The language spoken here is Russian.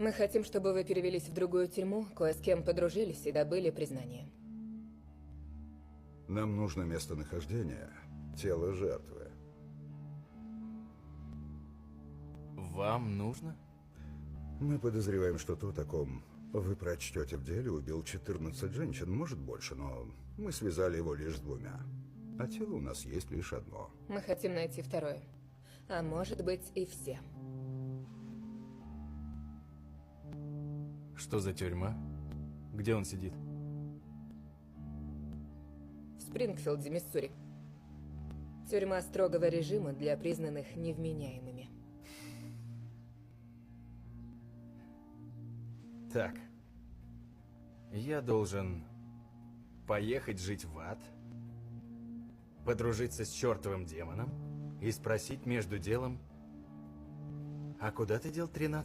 Мы хотим, чтобы вы перевелись в другую тюрьму, кое с кем подружились и добыли признание. Нам нужно местонахождение, тело жертвы. Вам нужно? Мы подозреваем, что тот, о ком вы прочтете в деле, убил 14 женщин, может больше, но мы связали его лишь с 2. А тело у нас есть лишь одно. Мы хотим найти второе. А может быть и все. Что за тюрьма? Где он сидит? В Спрингфилде, Миссури. Тюрьма строгого режима для признанных невменяемыми. Так. Я должен поехать жить в ад, подружиться с чертовым демоном и спросить между делом: а куда ты дел 13